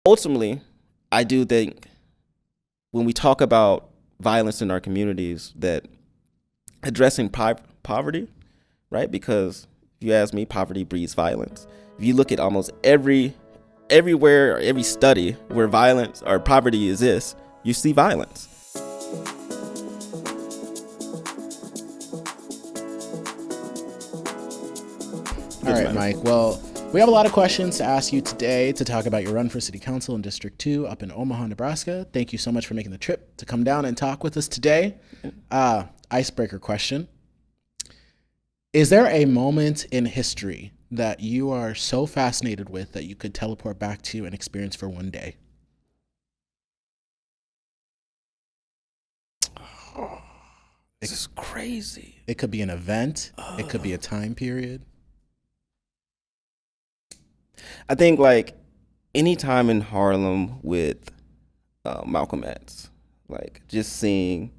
ultimately, I do think when we talk about violence in our communities, that addressing poverty, right? Because if you ask me, poverty breeds violence. If you look at almost everywhere, or every study where violence or poverty exists, you see violence. All right, Mike. Well, we have a lot of questions to ask you today to talk about your run for City Council in District 2 up in Omaha, Nebraska. Thank you so much for making the trip to come down and talk with us today. Icebreaker question. Is there a moment in history that you are so fascinated with that you could teleport back to and experience for one day? This is crazy. It could be an event. It could be a time period. I think like any time in Harlem with Malcolm X, like just seeing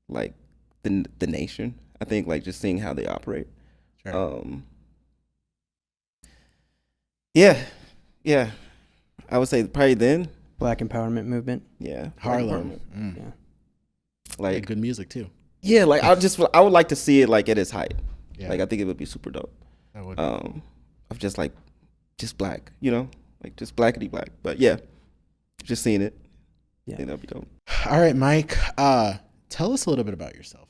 like the nation. I think like just seeing how they operate. Sure. Yeah. I would say probably then. Black empowerment movement. Yeah, Harlem. Yeah. Like Good music too. yeah, like I would like to see it like at its height. Yeah. Like I think it would be super dope. That would. Of just black, like just blackity black. But yeah, just seeing it. Yeah. I think that'd be dope. All right, Mike. Tell us a little bit about yourself.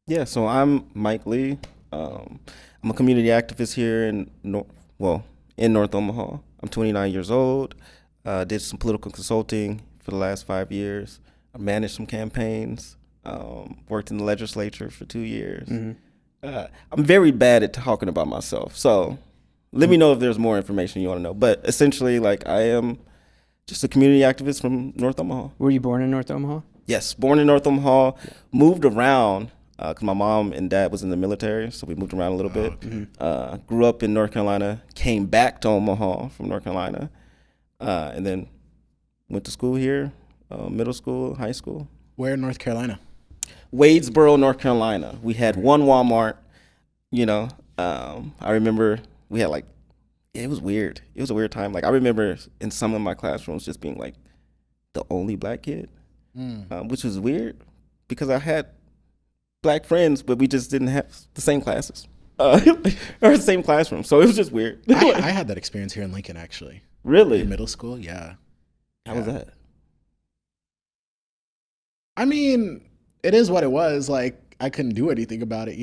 Yeah, so I'm Mike Lee. I'm a community activist here in North Omaha. I'm 29 years old. Did some political consulting for the last 5 years. I managed some campaigns. Worked in the legislature for 2 years. Mm-hmm. I'm very bad at talking about myself, so let me know if there's more information you want to know. But essentially, like, I am just a community activist from North Omaha. Were you born in North Omaha? Yes, born in North Omaha. Moved around because my mom and dad was in the military, so we moved around a little bit. Okay. Grew up in North Carolina, came back to Omaha from North Carolina, and then went to school here, middle school, high school. Where in North Carolina? Wadesboro, North Carolina. We had one Walmart, I remember we had it was weird. It was a weird time. Like I remember in some of my classrooms just being like the only black kid, which was weird because I had black friends, but we just didn't have the same classes or the same classroom. So it was just weird. I had that experience here in Lincoln, actually. Really? In middle school, yeah. How was that? I mean, it is what it was. Like, I couldn't do anything about it,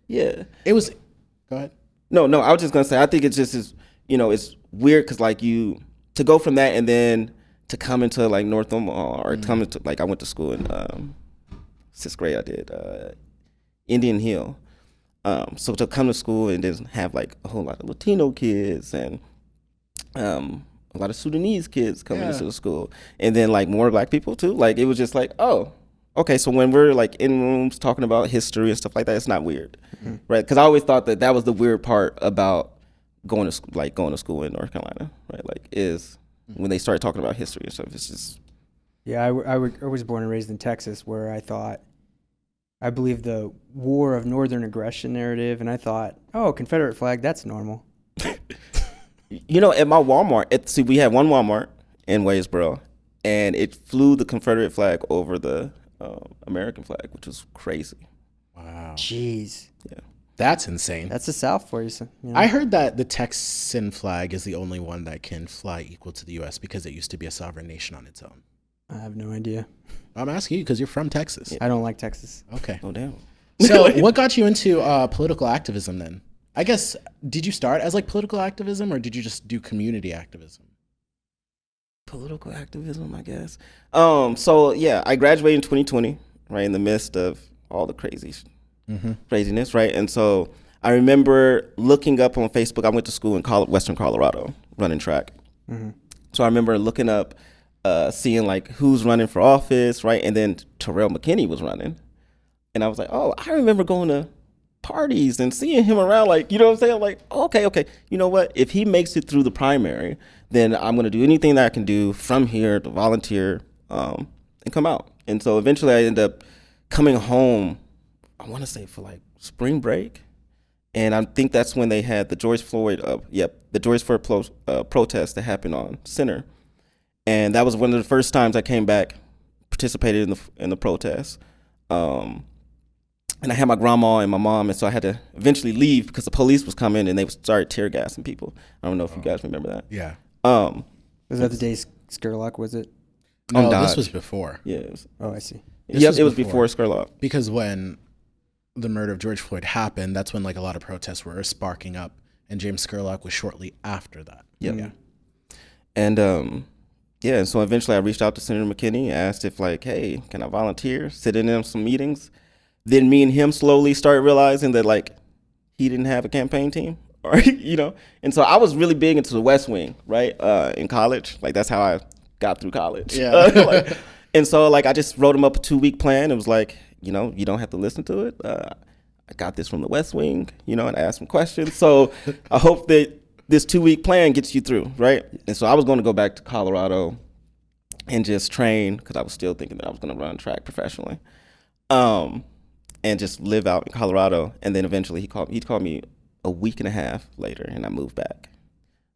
Yeah. It was... Go ahead. No, I was just going to say, I think it's just, it's weird because, like, to go from that and then to come into, like, North Omaha or come into, like, I went to school in 6th grade, I did Indian Hill. So to come to school and then have, like, a whole lot of Latino kids and a lot of Sudanese kids coming into the school. And then, like, more black people, too. Like, it was just like, oh, okay, so when we're, like, in rooms talking about history and stuff like that, it's not weird, right? Because I always thought that was the weird part about going to school in North Carolina, right? Like, is when they start talking about history and stuff, it's just... Yeah, I was born and raised in Texas, where I believed the war of northern aggression narrative, and I thought, oh, Confederate flag, that's normal. At my Walmart, we had one Walmart in Wadesboro, and it flew the Confederate flag over the American flag, which was crazy. Wow. Jeez. Yeah. That's insane. That's the South for you. I heard that the Texan flag is the only one that can fly equal to the U.S. because it used to be a sovereign nation on its own. I have no idea. I'm asking you because you're from Texas. I don't like Texas. Okay. Oh, damn. So what got you into political activism then? I guess, did you start as like political activism or did you just do community activism? Political activism, I guess. So yeah, I graduated in 2020, right in the midst of all the craziness, right? And so I remember looking up on Facebook. I went to school in Western Colorado, running track. So I remember looking up, seeing like who's running for office, right? And then Terrell McKinney was running, and I was like, oh, I remember going to parties and seeing him around, like, you know what I'm saying? Like, okay, you know what? If he makes it through the primary, then I'm going to do anything that I can do from here to volunteer and come out. And so eventually I ended up coming home, I want to say for like spring break. And I think that's when they had the George Floyd protest that happened on Center. And that was one of the first times I came back, participated in the protest. And I had my grandma and my mom, and so I had to eventually leave because the police was coming and they started tear gassing people. I don't know if you guys remember that. Yeah. Was that the day Skurlock, was it? No, this was before. Yeah. It was, Oh, I see. Yep, it was before Skurlock. Because when the murder of George Floyd happened, that's when like a lot of protests were sparking up, and James Skurlock was shortly after that. Yep. Yeah. And yeah, so eventually I reached out to Senator McKinney, asked if like, hey, can I volunteer, sit in on some meetings? Then me and him slowly started realizing that like he didn't have a campaign team, or and so I was really big into the West Wing, right? In college, like that's how I got through college. Yeah. And so like I just wrote him up a 2-week plan. It was like, you don't have to listen to it. I got this from the West Wing, and I asked some questions. So I hope that this 2-week plan gets you through, right? And so I was going to go back to Colorado and just train because I was still thinking that I was going to run track professionally. And just live out in Colorado. And then eventually he called me a week and a half later, and I moved back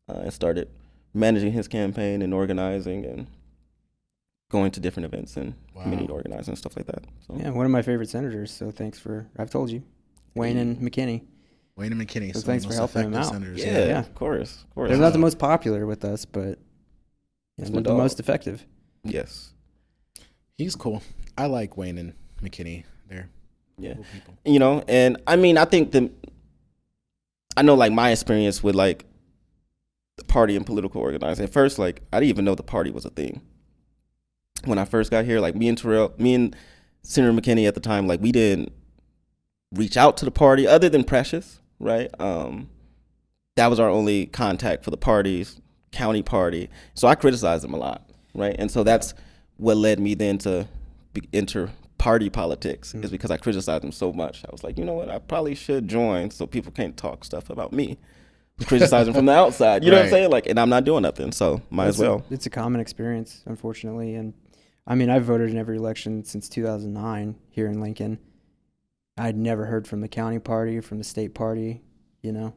and started managing his campaign and organizing and going to different events and community organizing and stuff like that. So. Yeah, one of my favorite senators. So I've told you, Wayne and McKinney. Wayne and McKinney. So thanks for helping him out. Senators. Yeah, of course. They're not the most popular with us, but they're the most effective. Yes. He's cool. I like Wayne and McKinney. They're cool people. And I mean, I think I know like my experience with like the party and political organizing. At first, like I didn't even know the party was a thing. When I first got here, like me and Senator McKinney at the time, like we didn't reach out to the party other than Precious, right? That was our only contact for the parties, county party. So I criticized them a lot, right? And so that's what led me then to enter party politics, is because I criticized them so much. I was like, you know what? I probably should join so people can't talk stuff about me. Criticizing from the outside, you know what I'm saying? Like, and I'm not doing nothing, so might as well. It's a common experience, unfortunately. And I mean, I've voted in every election since 2009 here in Lincoln. I'd never heard from the county party, from the state party, and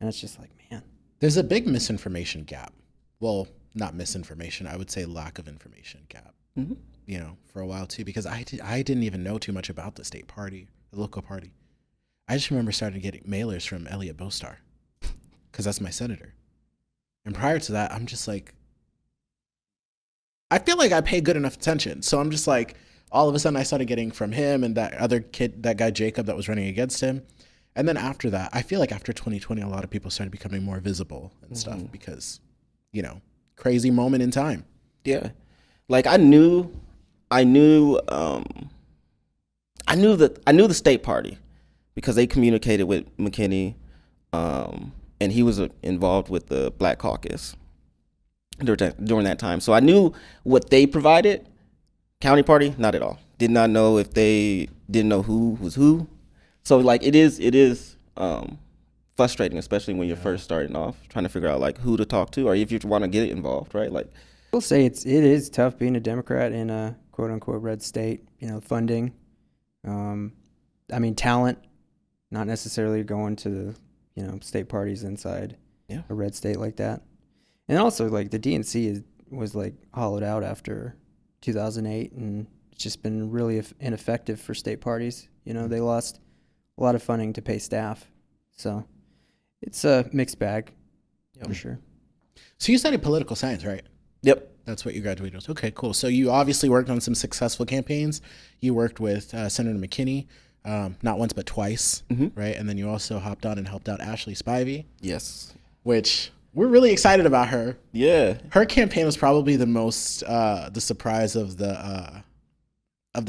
it's just like, man. There's a big misinformation gap. Well, not misinformation. I would say lack of information gap. Mm-hmm. For a while too, because I didn't even know too much about the state party, the local party. I just remember starting getting mailers from Elliot Bostar, because that's my senator. And prior to that, I'm just like, I feel like I pay good enough attention. So I'm just like, all of a sudden I started getting from him and that other kid, that guy Jacob that was running against him. And then after that, I feel like after 2020, a lot of people started becoming more visible and stuff because, crazy moment in time. Yeah. Like I knew the state party because they communicated with McKinney, and he was involved with the Black Caucus during that time. So I knew what they provided. County party, not at all. Did not know if they didn't know who was who. So like it is frustrating, especially when you're first starting off, trying to figure out like who to talk to or if you want to get involved, right? Like, I'll say it is tough being a Democrat in a quote unquote red state. Funding, talent, not necessarily going to the state parties inside a red state like that, and also like the DNC was like hollowed out after 2008, and it's just been really ineffective for state parties. They lost a lot of funding to pay staff, so it's a mixed bag for sure. So you studied political science, right? Yep. That's what you graduated with. Okay, cool. So you obviously worked on some successful campaigns. You worked with Senator McKinney, not once but twice, right? And then you also hopped on and helped out Ashley Spivey. Yes. Which we're really excited about her. Yeah. Her campaign was probably the most the surprise of the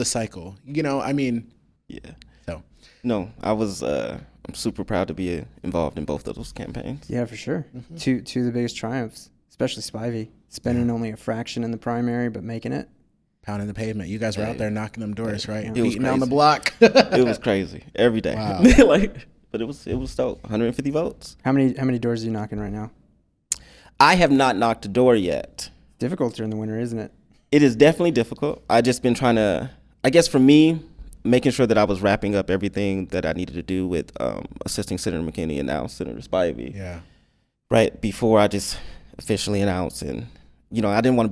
cycle. Yeah. So. No, I'm super proud to be involved in both of those campaigns. Yeah, for sure. Two of the biggest triumphs, especially Spivey. Spending only a fraction in the primary, but making it. Pounding the pavement. You guys were out there knocking them doors, right? It Beating down the block. It was crazy every day. Wow. But it was dope. 150 votes. How many doors are you knocking right now? I have not knocked a door yet. Difficult during the winter, isn't it? It is definitely difficult. I just been trying to, I guess for me, making sure that I was wrapping up everything that I needed to do with assisting Senator McKinney and now Senator Spivey. Yeah. Right before I just officially announce and I don't want to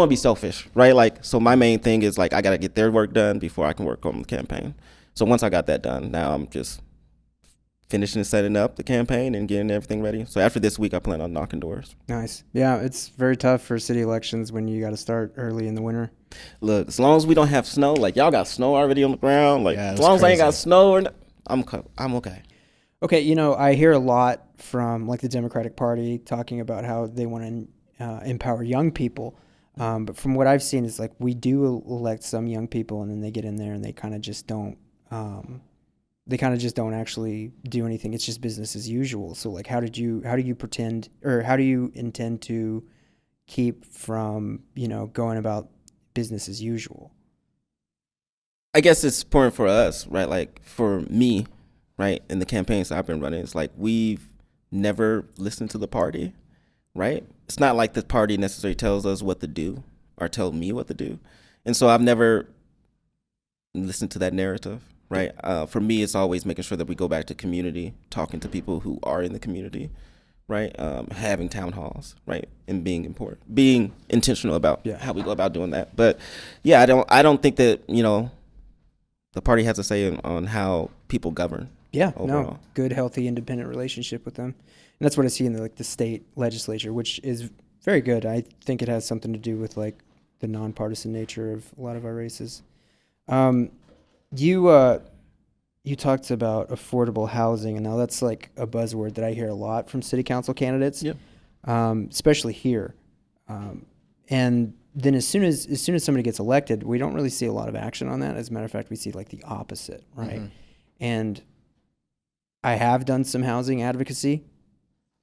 be selfish, right? Like, so my main thing is like, I got to get their work done before I can work on the campaign. So once I got that done, now I'm just finishing setting up the campaign and getting everything ready. So after this week, I plan on knocking doors. Nice. Yeah, it's very tough for city elections when you got to start early in the winter. Look, as long as we don't have snow, like y'all got snow already on the ground, like as long as I ain't got snow, I'm okay. Okay, I hear a lot from like the Democratic Party talking about how they want to empower young people. But from what I've seen, it's like we do elect some young people, and then they get in there and they kind of just don't. They kind of just don't actually do anything. It's just business as usual. So like, how do you intend to keep from going about business as usual? I guess it's important for us, right? Like for me, right, in the campaigns I've been running, it's like we've never listened to the party, right? It's not like the party necessarily tells us what to do or tell me what to do. And so I've never listened to that narrative, right? For me, it's always making sure that we go back to community, talking to people who are in the community, right? Having town halls, right? And being intentional about how we go about doing that. But yeah, I don't think that, the party has a say on how people govern. Yeah, overall. No, good, healthy, independent relationship with them. And that's what I see in the state legislature, which is very good. I think it has something to do with like the nonpartisan nature of a lot of our races. You talked about affordable housing, and now that's like a buzzword that I hear a lot from city council candidates, especially here. And then as soon as somebody gets elected, we don't really see a lot of action on that. As a matter of fact, we see like the opposite, right? Mm-hmm. And I have done some housing advocacy,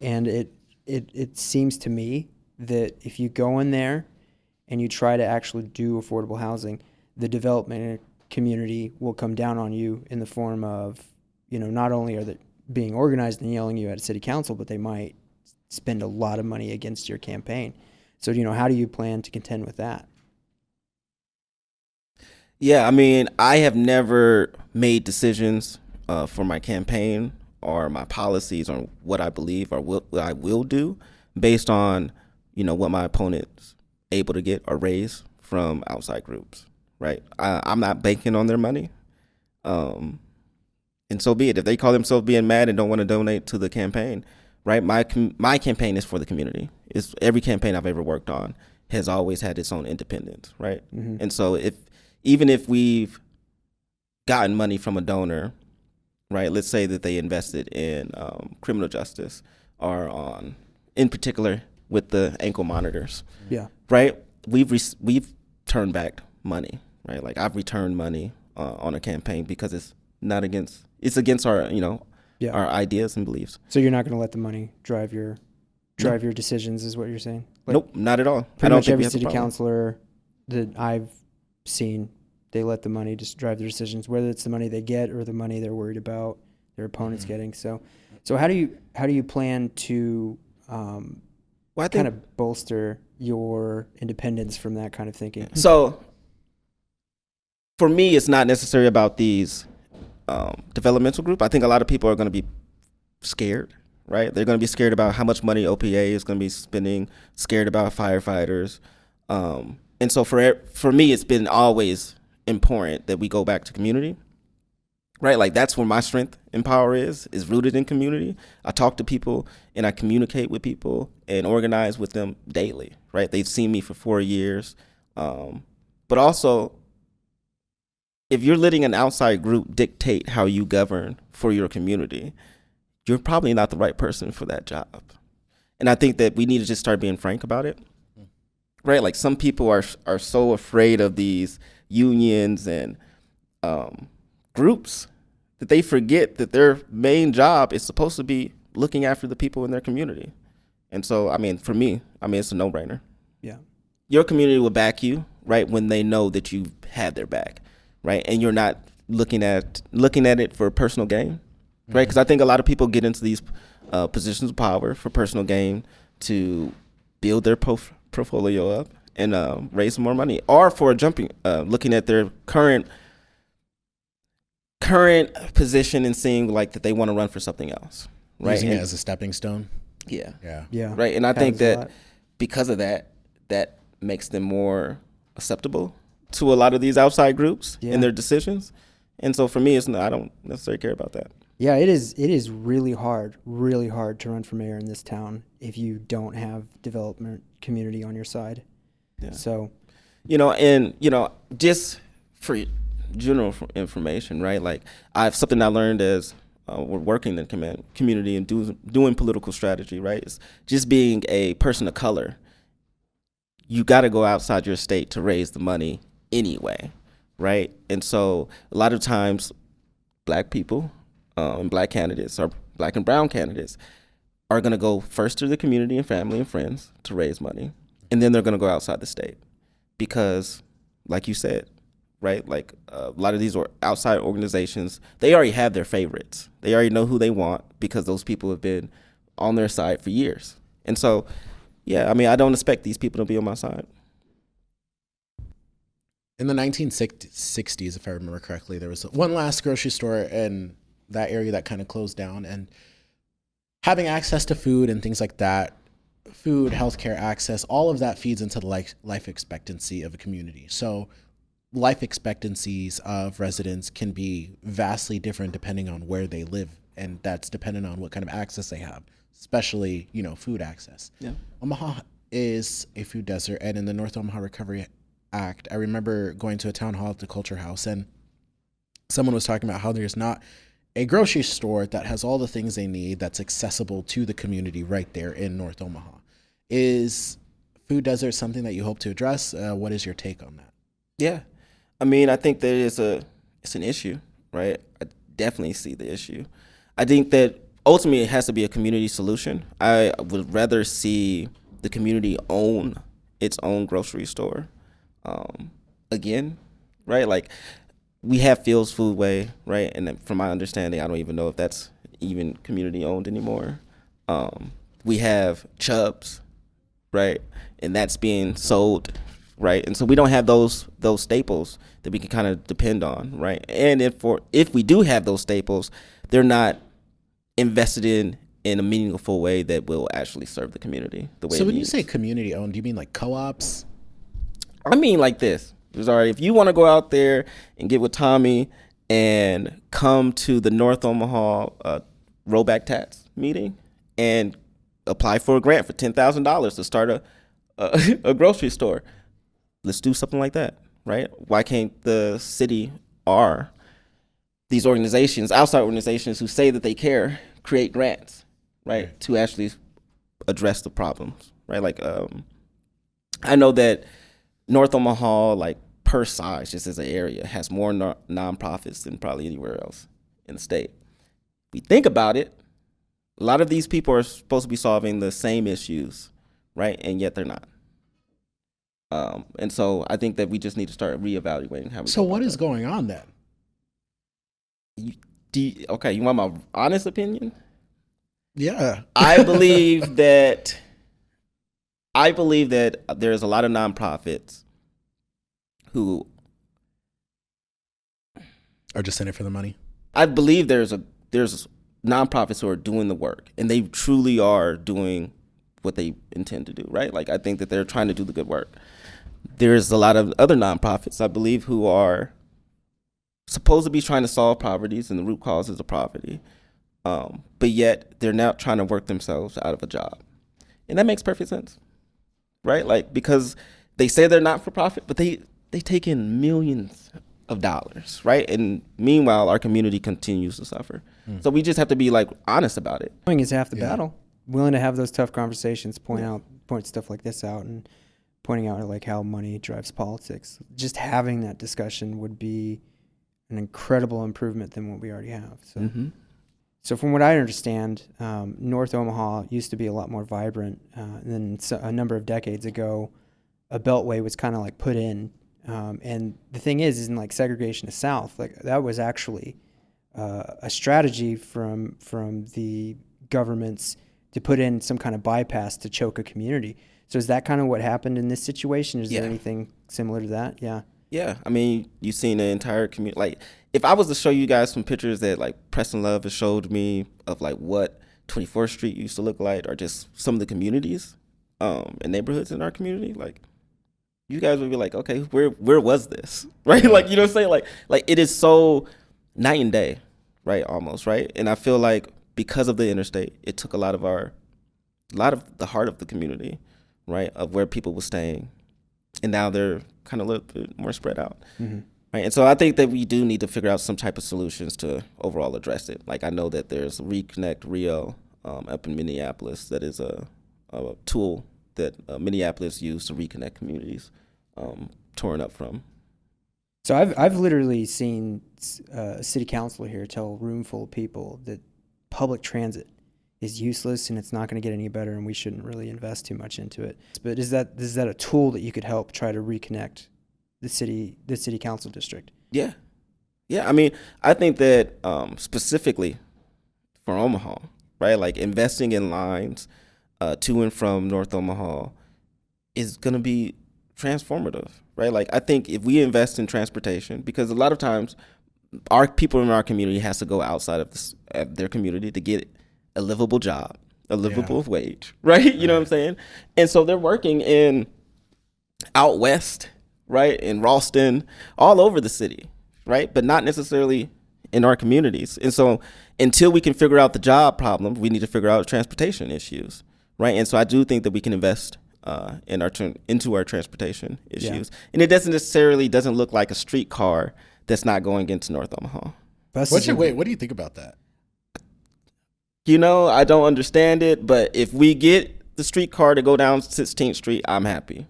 and it seems to me that if you go in there and you try to actually do affordable housing, the development community will come down on you in the form of, not only are they being organized and yelling you at city council, but they might spend a lot of money against your campaign. So, how do you plan to contend with that? Yeah, I mean, I have never made decisions for my campaign or my policies on what I believe or what I will do based on, what my opponent's able to get or raise from outside groups. Right, I'm not banking on their money, and so be it. If they call themselves being mad and don't want to donate to the campaign, right? My campaign is for the community. It's every campaign I've ever worked on has always had its own independence, right? Mm-hmm. And so even if we've gotten money from a donor, right? Let's say that they invested in criminal justice or in particular with the ankle monitors, right? We've turned back money. Right, like I've returned money on a campaign because it's against our our ideas and beliefs. So you're not going to let the money drive your decisions, is what you're saying? Like, nope, not at all. Pretty much every city councilor that I've seen, they let the money just drive their decisions, whether it's the money they get or the money they're worried about their opponents getting. So how do you plan to kind of bolster your independence from that kind of thinking? So for me, it's not necessarily about these developmental group. I think a lot of people are going to be scared, right? They're going to be scared about how much money OPA is going to be spending, scared about firefighters. And so for me, it's been always important that we go back to community, right? Like that's where my strength and power is rooted in community. I talk to people and I communicate with people and organize with them daily, right? They've seen me for 4 years. But also, if you're letting an outside group dictate how you govern for your community, you're probably not the right person for that job. And I think that we need to just start being frank about it, right? Like some people are so afraid of these unions and groups that they forget that their main job is supposed to be looking after the people in their community. And so, for me, it's a no-brainer. Yeah. Your community will back you, right, when they know that you have their back. Right, and you're not looking at it for personal gain, right? Because I think a lot of people get into these positions of power for personal gain to build their portfolio up and raise more money, or for looking at their current position and seeing like that they want to run for something else, right? Using it as a stepping stone. Yeah. Yeah. Right. And I think Happens a that lot. because of that, that makes them more acceptable to a lot of these outside groups in their decisions. And so for me, I don't necessarily care about that. Yeah, it is really hard to run for mayor in this town if you don't have development community on your side. Yeah. So, just for general information, right? Like something I learned as we're working in the community and doing political strategy, right? It's just being a person of color. You got to go outside your state to raise the money anyway, right? And so a lot of times, black people and black candidates or black and brown candidates are going to go first to the community and family and friends to raise money, and then they're going to go outside the state because, like you said, right? Like a lot of these outside organizations, they already have their favorites. They already know who they want because those people have been on their side for years. And so, yeah, I mean, I don't expect these people to be on my side. In the 1960s, if I remember correctly, there was one last grocery store in that area that kind of closed down, and having access to food and things like that, food, healthcare access, all of that feeds into the life expectancy of a community. So life expectancies of residents can be vastly different depending on where they live, and that's dependent on what kind of access they have, especially, food access. Yeah. Omaha is a food desert, and in the North Omaha Recovery Act, I remember going to a town hall at the Culture House, and someone was talking about how there's not a grocery store that has all the things they need that's accessible to the community right there in North Omaha. Is food desert something that you hope to address? What is your take on that? Yeah. I mean, I think that it's an issue, right? I definitely see the issue. I think that ultimately it has to be a community solution. I would rather see the community own its own grocery store again, right? Like we have Fields Foodway, right? And then from my understanding, I don't even know if that's even community owned anymore. We have Chubb's, right? And that's being sold, right? And so we don't have those staples that we can kind of depend on, right? And if we do have those staples, they're not invested in a meaningful way that will actually serve the community the way. So when you say community owned, do you mean like co-ops? I mean like this. If you want to go out there and get with Tommy and come to the North Omaha Rollback Tats meeting and apply for a grant for $10,000 to start a grocery store, let's do something like that, right? Why can't the city or these organizations, outside organizations who say that they care, create grants, right, to actually address the problems, right? Like I know that North Omaha, like per size, just as an area, has more nonprofits than probably anywhere else in the state. We think about it, a lot of these people are supposed to be solving the same issues, right? And yet they're not. And so I think that we just need to start reevaluating how we. So what is going on then? Okay, you want my honest opinion? Yeah. I believe that there's a lot of nonprofits who are just in it for the money. I believe there's nonprofits who are doing the work, and they truly are doing what they intend to do, right? Like I think that they're trying to do the good work. There's a lot of other nonprofits, I believe, who are supposed to be trying to solve poverties and the root causes of poverty, but yet they're now trying to work themselves out of a job. And that makes perfect sense, right? Like, because they say they're not for profit, but they take in millions of dollars, right? And meanwhile, our community continues to suffer. So we just have to be like honest about it. Knowing is half the battle. Willing to have those tough conversations, point stuff like this out, and pointing out like how money drives politics. Just having that discussion would be an incredible improvement than what we already have. So, So from what I understand, North Omaha used to be a lot more vibrant. And then a number of decades ago, a beltway was kind of like put in. And the thing is in like segregation to South, like that was actually a strategy from the governments to put in some kind of bypass to choke a community. So is that kind of what happened in this situation? Is there anything similar to that? Yeah. Yeah. I mean, you've seen the entire community. Like, if I was to show you guys some pictures that like Preston Love has showed me of like what 24th Street used to look like, or just some of the communities and neighborhoods in our community, like you guys would be like, okay, where was this, right? Like, you know what I'm saying? Like it is so night and day, right? Almost, right? And I feel like because of the interstate, it took a lot of the heart of the community, right, of where people were staying, and now they're kind of a little bit more spread out. Mm-hmm. Right. And so I think that we do need to figure out some type of solutions to overall address it. Like I know that there's Reconnect Rio up in Minneapolis that is a tool that Minneapolis used to reconnect communities torn up from. So I've literally seen a city councilor here tell a room full of people that public transit is useless and it's not going to get any better and we shouldn't really invest too much into it. But is that a tool that you could help try to reconnect the city council district? Yeah. I mean, I think that specifically for Omaha, right, like investing in lines to and from North Omaha is going to be transformative, right? Like I think if we invest in transportation, because a lot of times our people in our community has to go outside of their community to get a livable job, a livable wage, right? You know what I'm saying? And so they're working in out west, right, in Ralston, all over the city, right, but not necessarily in our communities. And so until we can figure out the job problem, we need to figure out transportation issues, right? And so I do think that we can invest into our transportation issues. And it doesn't look like a streetcar that's not going into North Omaha. What do you think about that? You know, I don't understand it, but if we get the streetcar to go down 16th Street, I'm happy.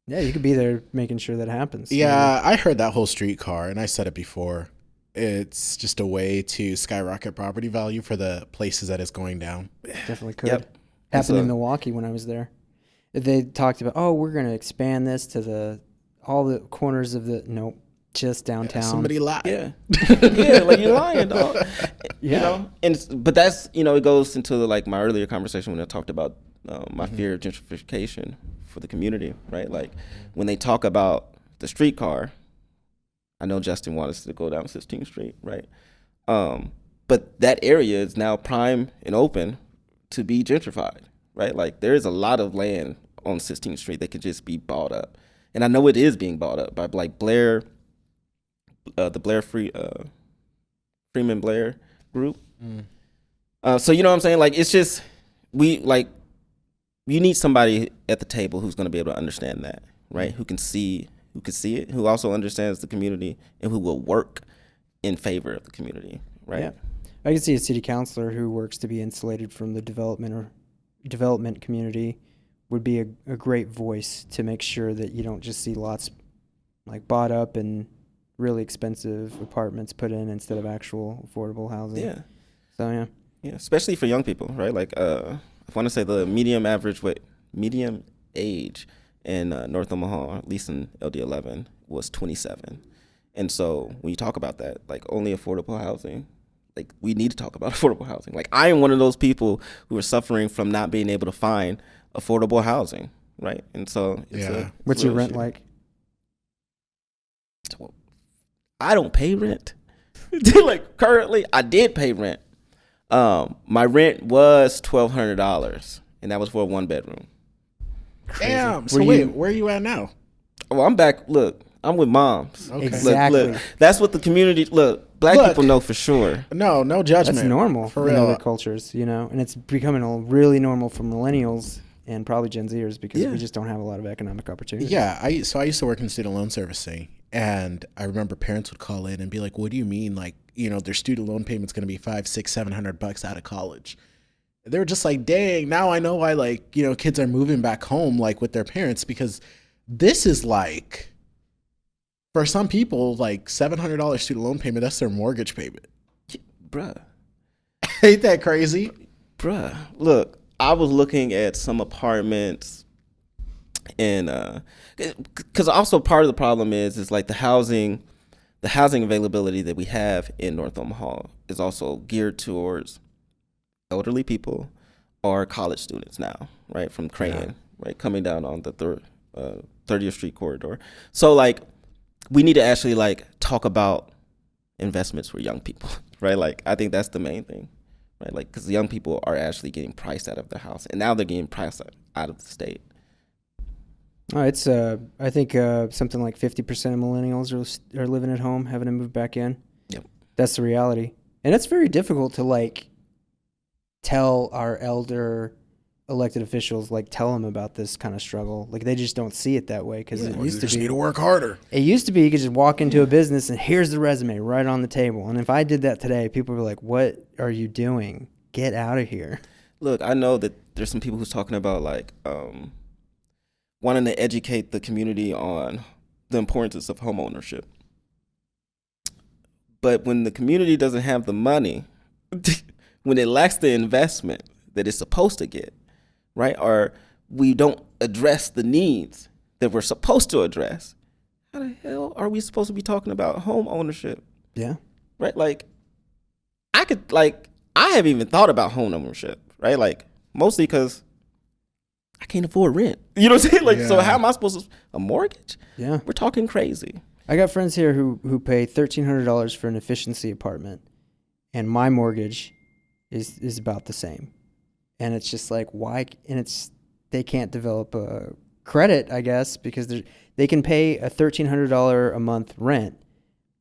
Yeah, you could be there making sure that happens. Yeah, I heard that whole streetcar, and I said it before. It's just a way to skyrocket property value for the places that it's going down. Definitely could. Happened in Milwaukee when I was there. They talked about, we're going to expand this to all the corners of just downtown. Yeah, somebody lied. Yeah, like you're lying, dog. You know, but that's, it goes into like my earlier conversation when I talked about my fear of gentrification for the community, right? Like when they talk about the streetcar, I know Justin wanted us to go down 16th Street, right? But that area is now prime and open to be gentrified, right? Like there is a lot of land on 16th Street that could just be bought up. And I know it is being bought up by like Blair, the Blair Freeman Blair group. So you know what I'm saying? Like it's just, you need somebody at the table who's going to be able to understand that, right? Who can see it, who also understands the community and who will work in favor of the community, right? Yeah. I can see a city councilor who works to be insulated from the development community would be a great voice to make sure that you don't just see lots like bought up and really expensive apartments put in instead of actual affordable housing. Yeah. So yeah, especially for young people, right? Like I want to say the medium age in North Omaha, at least in LD11, was 27. And so when you talk about that, like only affordable housing, like we need to talk about affordable housing. Like I am one of those people who are suffering from not being able to find affordable housing, right? And so what's your rent like? I don't pay rent. Like currently, I did pay rent. My rent was $1,200, and that was for a 1-bedroom. Crazy. Damn. So where are you at now? Well, I'm back. Look, I'm with moms. Okay. Exactly. Look, that's what the community. Black people know for sure. No judgment. That's normal for in real. other cultures, and it's becoming really normal for millennials and probably Gen Zers because we just don't have a lot of economic opportunity. Yeah, I used to work in student loan servicing, and I remember parents would call in and be like, "What do you mean? Like, their student loan payment's going to be $500, $600, $700 out of college?" They were just like, "Dang, now I know why kids are moving back home with their parents because this is like." For some people, like $700 student loan payment, that's their mortgage payment. Bruh. Ain't that crazy? Bruh. Look, I was looking at some apartments and because also part of the problem is like the housing availability that we have in North Omaha is also geared towards elderly people or college students now, right? From Crayon, right? Coming down on the 30th Street corridor. So we need to actually talk about investments for young people, right? I think that's the main thing, right? Like, because the young people are actually getting priced out of their house, and now they're getting priced out of the state. Oh, it's I think something like 50% of millennials are living at home, having to move back in. Yep, that's the reality, and it's very difficult to like tell our elder elected officials, like tell them about this kind of struggle. Like they just don't see it that way because it used to be. Need to work harder. It used to be you could just walk into a business and here's the resume right on the table. And if I did that today, people were like, "What are you doing? Get out of here." Look, I know that there's some people who's talking about like wanting to educate the community on the importance of home ownership. But when the community doesn't have the money, when it lacks the investment that it's supposed to get, right? Or we don't address the needs that we're supposed to address, how the hell are we supposed to be talking about home ownership? Yeah. Right? Like, I haven't even thought about home ownership, right? Like, mostly because I can't afford rent. You know what I'm saying? Like, so how am I supposed to, a mortgage? Yeah. We're talking crazy. I got friends here who pay $1,300 for an efficiency apartment, and my mortgage is about the same. And it's just like, why? And they can't develop a credit, I guess, because they can pay a $1,300 a month rent,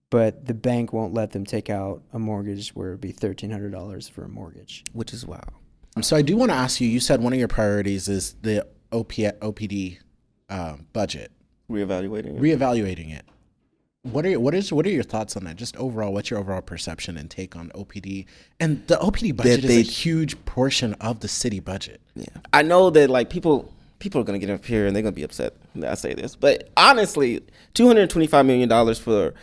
but the bank won't let them take out a mortgage where it'd be $1,300 for a mortgage. Which is wild. So I do want to ask you, you said one of your priorities is the OPD budget. Reevaluating it. What are your thoughts on that? Just overall, what's your overall perception and take on OPD? And the OPD budget is a huge portion of the city budget. Yeah, I know that like people are gonna get up here and they're gonna be upset when I say this, but honestly, $225 million for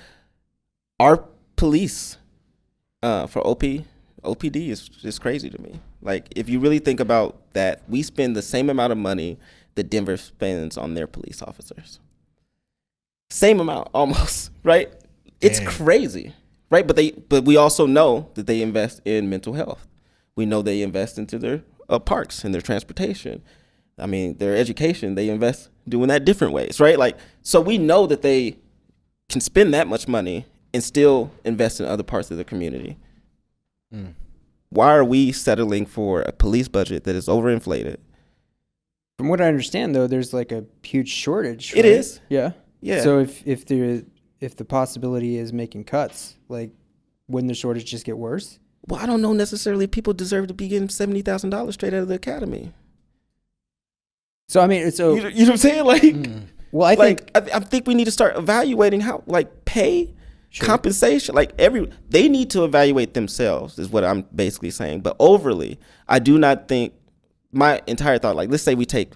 our police for OPD is crazy to me. Like, if you really think about that, we spend the same amount of money that Denver spends on their police officers. Same amount, almost, right? It's crazy, right? But we also know that they invest in mental health. We know they invest into their parks and their transportation. I mean, their education, they invest doing that different ways, right? Like, so we know that they can spend that much money and still invest in other parts of the community. Why are we settling for a police budget that is overinflated? From what I understand, though, there's like a huge shortage. Right? It is. Yeah. Yeah. So if the possibility is making cuts, like, wouldn't the shortage just get worse? Well, I don't know necessarily if people deserve to be getting $70,000 straight out of the academy. So I mean, so you know what I'm saying? Like, well, I think we need to start evaluating how, like, pay, compensation, like they need to evaluate themselves is what I'm basically saying. But overly, I do not think, my entire thought, like, let's say we take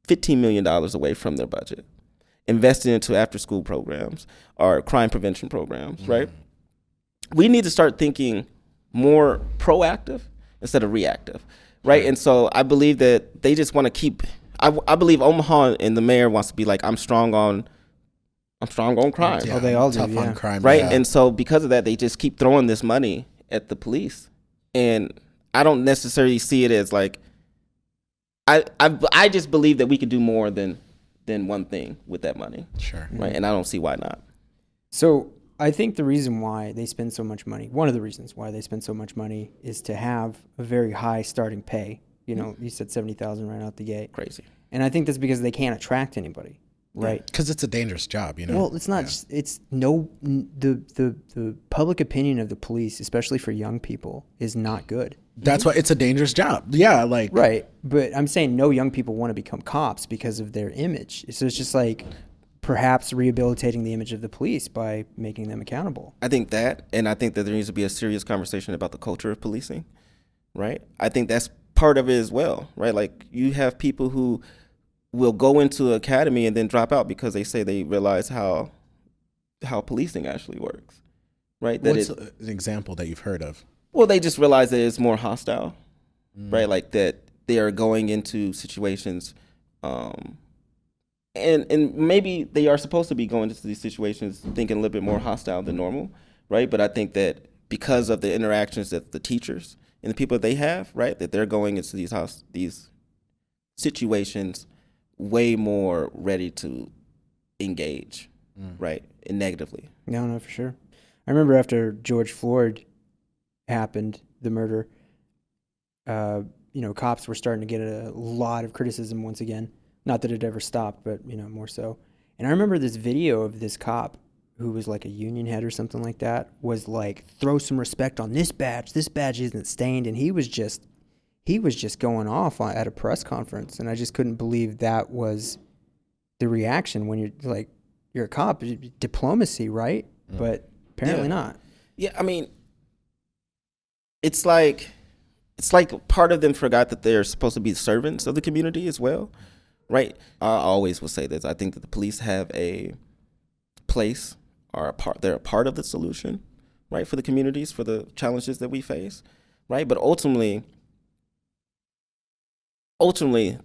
$15 million away from their budget, invested into after school programs or crime prevention programs, right? We need to start thinking more proactive instead of reactive, right? And so I believe that they just want to keep, I believe Omaha and the mayor wants to be like, I'm strong on crime. Yeah, oh, they all do, tough on crime, right? Yeah. And so because of that, they just keep throwing this money at the police. And I don't necessarily see it as like, I just believe that we could do more than one thing with that money. Sure. Right. And I don't see why not. So I think the reason why they spend so much money, one of the reasons why they spend so much money, is to have a very high starting pay. You know, you said 70,000 right out the gate. Crazy. And I think that's because they can't attract anybody. Right. Because it's a dangerous job, you know? Well, it's not. Yeah. It's no. The public opinion of the police, especially for young people, is not good. That's why it's a dangerous job. Yeah, like. Right. But I'm saying no young people want to become cops because of their image. So it's just like perhaps rehabilitating the image of the police by making them accountable. I think that, and I think that there needs to be a serious conversation about the culture of policing. Right. I think that's part of it as well. Right. Like, you have people who will go into academy and then drop out because they say they realize how policing actually works, right? What's an example that you've heard of? Well, they just realize that it's more hostile, right? Like that they are going into situations, and maybe they are supposed to be going into these situations thinking a little bit more hostile than normal, right? But I think that because of the interactions that the teachers and the people that they have, right, that they're going into these situations way more ready to engage, right, and negatively. No, for sure. I remember after George Floyd happened, the murder, cops were starting to get a lot of criticism once again. Not that it ever stopped, but, more so. And I remember this video of this cop who was like a union head or something like that, was like, throw some respect on this badge. This badge isn't stained. And he was just going off at a press conference. And I just couldn't believe that was the reaction when you're a cop. Diplomacy, right? But apparently not. Yeah, I mean, it's like part of them forgot that they're supposed to be servants of the community as well, right? I always will say this. I think that the police have a place, they're a part of the solution, right, for the communities, for the challenges that we face, right? But ultimately,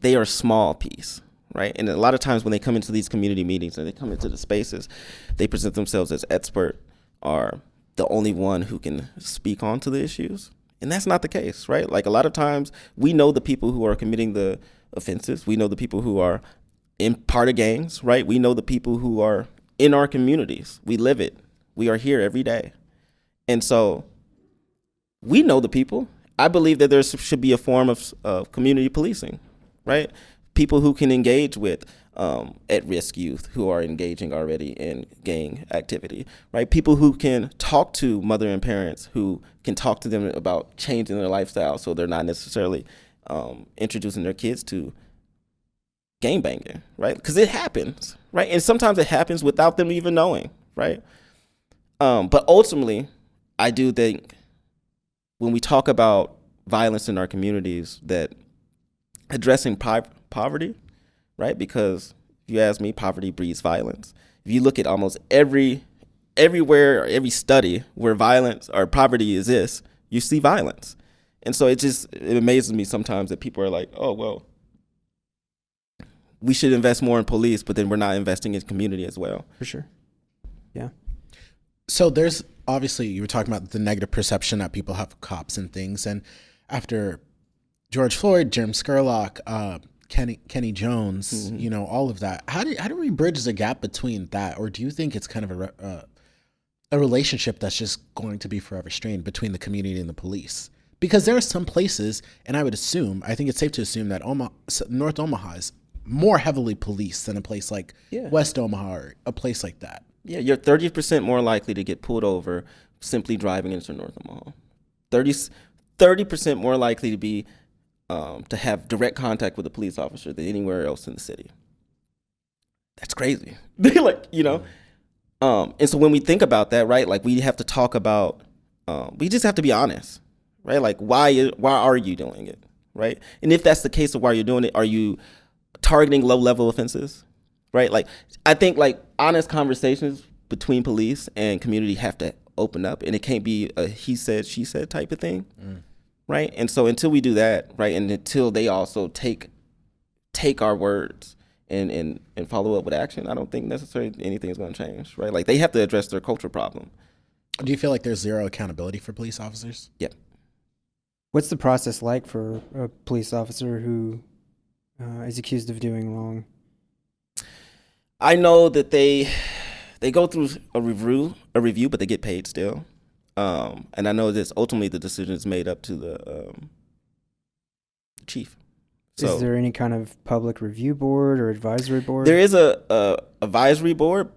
they are a small piece, right? And a lot of times when they come into these community meetings and they come into the spaces, they present themselves as expert or the only one who can speak on to the issues. And that's not the case, right? Like, a lot of times we know the people who are committing the offenses. We know the people who are in part of gangs, right? We know the people who are in our communities. We live it. We are here every day. And so we know the people. I believe that there should be a form of community policing, right? People who can engage with at-risk youth who are engaging already in gang activity, right? People who can talk to mother and parents, who can talk to them about changing their lifestyle so they're not necessarily introducing their kids to gang banging, right? Because it happens, right? And sometimes it happens without them even knowing, right? But ultimately, I do think when we talk about violence in our communities, that addressing poverty, right? Because if you ask me, poverty breeds violence. If you look at almost everywhere, or every study where violence or poverty exists, you see violence. And so it amazes me sometimes that people are like, oh, well, we should invest more in police, but then we're not investing in community as well. For sure. Yeah. So there's obviously, you were talking about the negative perception that people have of cops and things. And after George Floyd, Jim Scurlock, Kenny Jones, Mm-hmm. All of that, how do we bridge the gap between that? Or do you think it's kind of a relationship that's just going to be forever strained between the community and the police? Because there are some places, and I think it's safe to assume that North Omaha is more heavily policed than a place like West Omaha or a place like that. Yeah, you're 30% more likely to get pulled over simply driving into North Omaha. 30% more likely to be to have direct contact with a police officer than anywhere else in the city. That's crazy. And so when we think about that, right, like, we have to talk about, we just have to be honest, right? Like, why are you doing it, right? And if that's the case of why you're doing it, are you targeting low-level offenses, right? Like, I think, like, honest conversations between police and community have to open up, and it can't be a he said, she said type of thing, right? And so until we do that, right, and until they also take our words and follow up with action, I don't think necessarily anything's going to change, right? Like, they have to address their cultural problem. Do you feel like there's zero accountability for police officers? Yeah. What's the process like for a police officer who is accused of doing wrong? I know that they go through a review, but they get paid still. And I know that ultimately the decision is made up to the chief. So, is there any kind of public review board or advisory board? There is a advisory board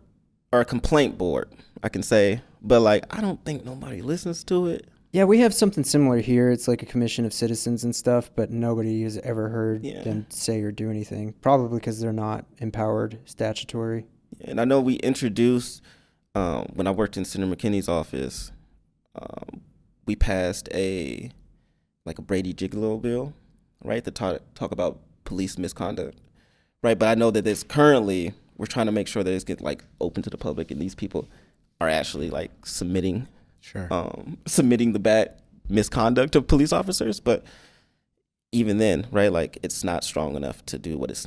or a complaint board, I can say, but like, I don't think nobody listens to it. Yeah, we have something similar here. It's like a commission of citizens and stuff, but nobody has ever heard them say or do anything, probably because they're not empowered statutory. And I know we introduced, when I worked in Senator McKinney's office, we passed a Brady Gigolo bill, right, to talk about police misconduct, right? But I know that currently we're trying to make sure that it's open to the public, and these people are actually submitting the bad misconduct of police officers. But even then, right, it's not strong enough to do what it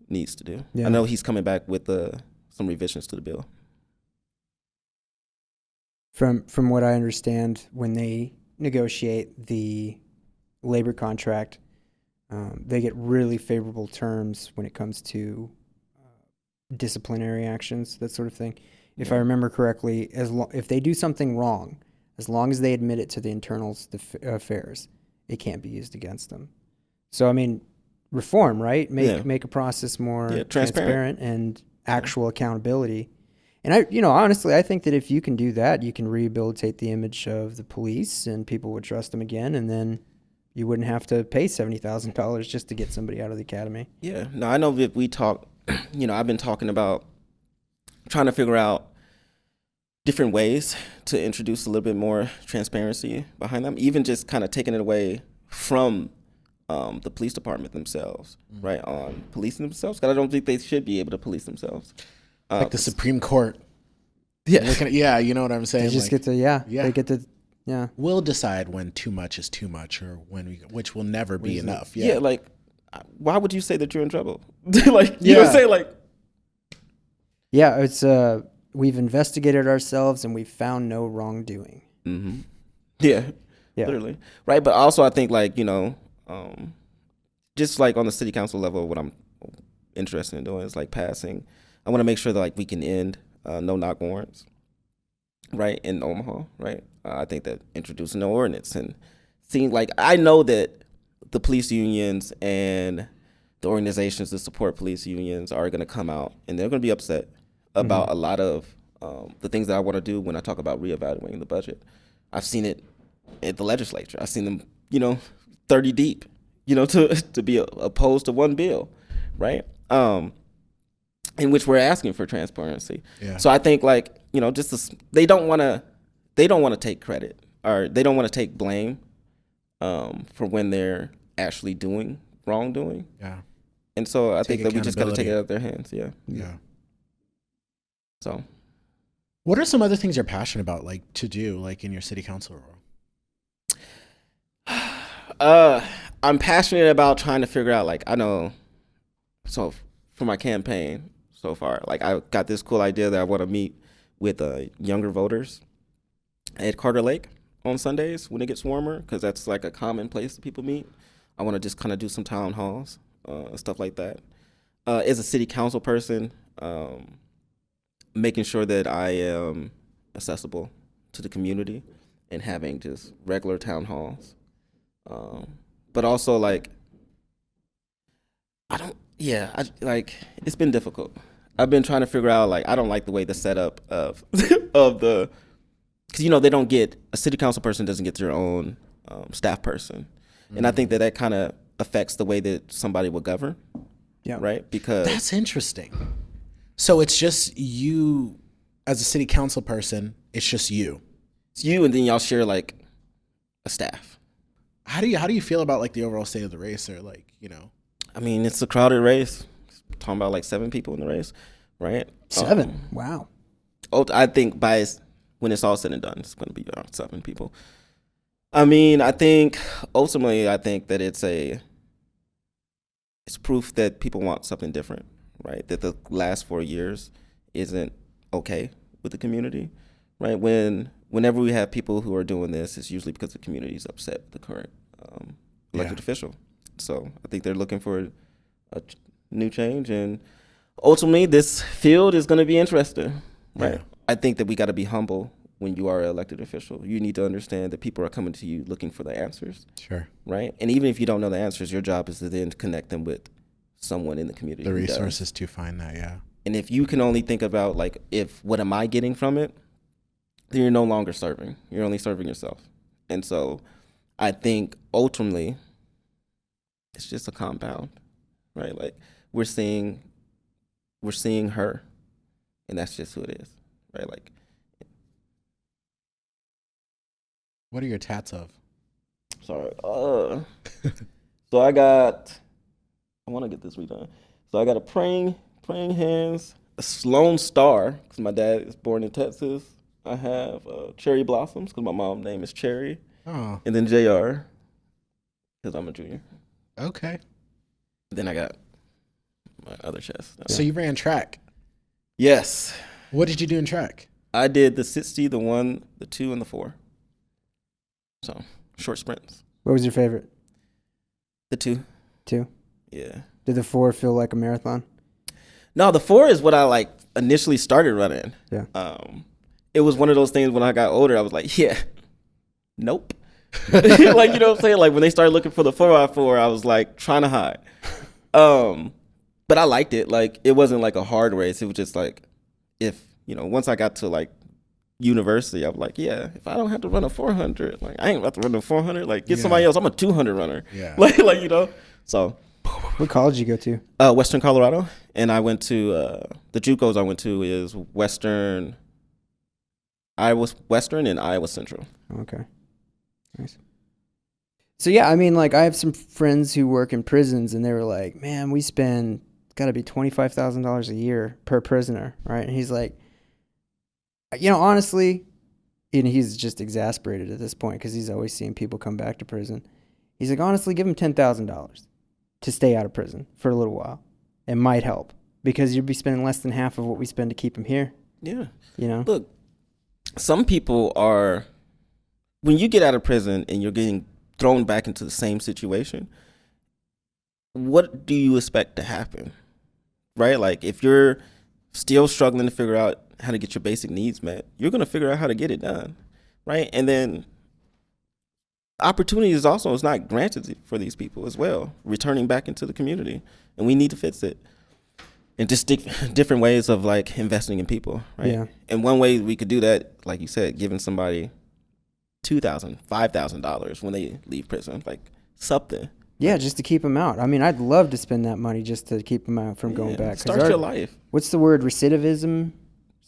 needs to do. Yeah. I know he's coming back with some revisions to the bill. From what I understand, when they negotiate the labor contract, they get really favorable terms when it comes to disciplinary actions, that sort of thing. If I remember correctly, if they do something wrong, as long as they admit it to the internal affairs, it can't be used against them. So, I mean, reform, right? Make a process more transparent and actual accountability. And honestly, I think that if you can do that, you can rehabilitate the image of the police and people would trust them again. And then you wouldn't have to pay $70,000 just to get somebody out of the academy. Yeah. No, I know that we talk, I've been talking about trying to figure out different ways to introduce a little bit more transparency behind them, even just kind of taking it away from the police department themselves, right, on policing themselves, because I don't think they should be able to police themselves. Like the Supreme Court. Yeah. You know what I'm saying? They just get to, they get to, we'll decide when too much is too much or which will never be enough. Yeah, like, why would you say that you're in trouble? Like, you know what I'm saying? Like, yeah, it's, we've investigated ourselves and we've found no wrongdoing. Mm-hmm. Yeah, literally. Right, but also I think, like, just like on the city council level, what I'm interested in doing is like I want to make sure that like we can end no-knock warrants, right, in Omaha, right? I think that introducing an ordinance and seeing, like, I know that the police unions and the organizations that support police unions are going to come out and they're going to be upset about a lot of the things that I want to do when I talk about reevaluating the budget. I've seen it at the legislature. I've seen them, 30 deep, to be opposed to one bill, right? In which we're asking for transparency. Yeah. So I think, like, they don't want to take credit or they don't want to take blame for when they're actually doing wrongdoing. Yeah. And so I think that we just got to take it out of their hands. Yeah. Yeah. So, what are some other things you're passionate about, like, to do, like, in your city council role? I'm passionate about trying to figure out, like, I know, so for my campaign so far, like, I got this cool idea that I want to meet with younger voters at Carter Lake on Sundays when it gets warmer, because that's like a common place that people meet. I want to just kind of do some town halls, stuff like that. As a city council person, making sure that I am accessible to the community and having just regular town halls. But also, like, it's been difficult. I've been trying to figure out, like, I don't like the way the setup of because, they don't get, a city council person doesn't get their own staff person. Mm-hmm. And I think that kind of affects the way that somebody will govern. Yeah. Right? Because that's interesting. So it's just you as a city council person, it's just you. It's you, and then y'all share, like, a staff. How do you feel about, like, the overall state of the race, or, like, I mean, it's a crowded race. We're talking about like 7 people in the race, right? 7. Wow. I think when it's all said and done, it's going to be around 7 people. I mean, I think ultimately, that it's proof that people want something different, right? That the last 4 years isn't okay with the community, right? Whenever we have people who are doing this, it's usually because the community is upset with the current elected official. So I think they're looking for a new change, and ultimately this field is going to be interesting, right? Yeah. I think that we got to be humble when you are an elected official. You need to understand that people are coming to you looking for the answers. Sure. Right? And even if you don't know the answers, your job is to then connect them with someone in the community. The resources to find that, yeah. And if you can only think about, like, what am I getting from it, then you're no longer serving. You're only serving yourself. And so I think ultimately it's just a compound, right? Like, we're seeing her, and that's just who it is, right? Like, what are your tats of? Sorry. So I want to get this redone. So I got a praying hands, a Lone Star, because my dad is born in Texas. I have cherry blossoms, because my mom's name is Cherry. Oh. And then JR, because I'm a junior. Okay. Then I got my other chest. So you ran track? Yes. What did you do in track? I did the 60, the 1, the 2, and the 4. So, short sprints. What was your favorite? The 2. 2? Yeah. Did the 4 feel like a marathon? No, the 4 is what I, like, initially started running. Yeah. It was one of those things when I got older, I was like, yeah, nope. Like, you know what I'm saying? Like when they started looking for the 4x4, I was like trying to hide. But I liked it. Like it wasn't like a hard race. It was just like, if, once I got to like university, I was like, yeah, if I don't have to run a 400, like I ain't about to run a 400. Like get somebody else. I'm a 200 runner. Yeah. Like So. What college did you go to? Western Colorado, and I went to the JUCOs I went to is Iowa Western and Iowa Central. Okay, nice. So yeah, I mean, like I have some friends who work in prisons, and they were like, "Man, we spend got to be $25,000 a year per prisoner, right?" And he's like, honestly, and he's just exasperated at this point because he's always seeing people come back to prison. He's like, honestly, give him $10,000 to stay out of prison for a little while. It might help because you'd be spending less than half of what we spend to keep him here. Yeah. You know? Look, some people are, when you get out of prison and you're getting thrown back into the same situation, what do you expect to happen? Right? Like if you're still struggling to figure out how to get your basic needs met, you're going to figure out how to get it done. Right? And then opportunity is not granted for these people as well, returning back into the community, and we need to fix it. And just different ways of like investing in people, right? Yeah. And one way we could do that, like you said, giving somebody $2,000, $5,000 when they leave prison, like something. Yeah, just to keep them out. I mean, I'd love to spend that money just to keep them out from going back. Start your life. What's the word? Recidivism,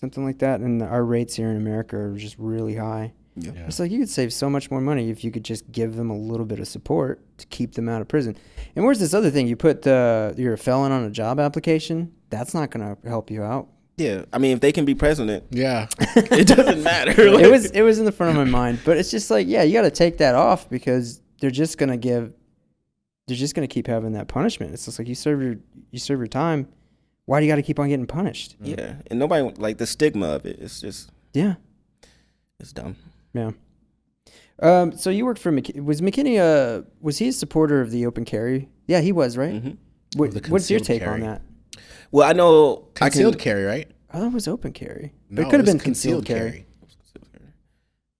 something like that. And our rates here in America are just really high. Yeah. It's like you could save so much more money if you could just give them a little bit of support to keep them out of prison. And where's this other thing? You put you're a felon on a job application. That's not going to help you out. Yeah, I mean, if they can be president, it doesn't matter. Like, it was in the front of my mind, but it's just like, yeah, you got to take that off because they're just going to keep having that punishment. It's just like you serve your time. Why do you got to keep on getting punished? Yeah, and nobody like the stigma of it. It's just it's dumb. Yeah. So you worked for was McKinney? Was he a supporter of the open carry? Yeah, he was, right? Mm-hmm. What's your take on that? Well, I know concealed carry, right? I thought it was open carry, but No, it could have been concealed carry.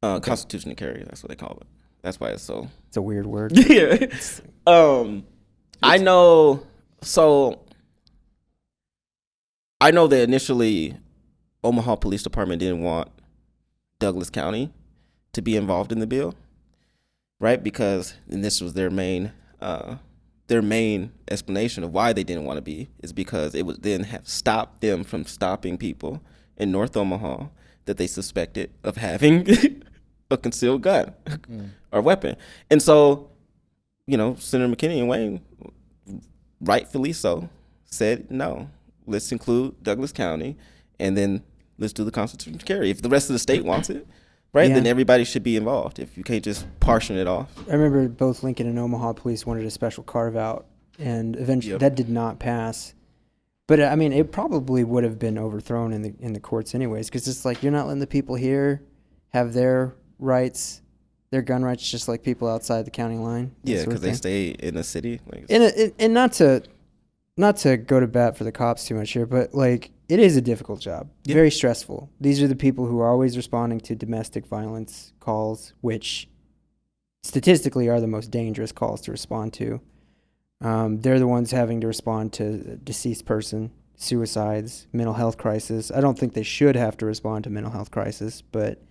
Constitutional carry. That's what they call it. That's why it's so. It's a weird word. Yeah. I know. So I know that initially, Omaha Police Department didn't want Douglas County to be involved in the bill, right? Because, and this was their main explanation of why they didn't want to be, is because it would then have stopped them from stopping people in North Omaha that they suspected of having a concealed gun or weapon. And so, Senator McKinney and Wayne, rightfully so, said, no, let's include Douglas County, and then let's do the constitutional carry. If the rest of the state wants it, right, then everybody should be involved. If you can't just portion it off. I remember both Lincoln and Omaha police wanted a special carve-out, and eventually that did not pass. But, I mean, it probably would have been overthrown in the courts anyways, because it's like you're not letting the people here have their rights, their gun rights, just like people outside the county line. Yeah, because they stay in the city. Like, and not to go to bat for the cops too much here, but like it is a difficult job, very stressful. These are the people who are always responding to domestic violence calls, which statistically are the most dangerous calls to respond to. They're the ones having to respond to a deceased person, suicides, mental health crisis. I don't think they should have to respond to mental health crisis, but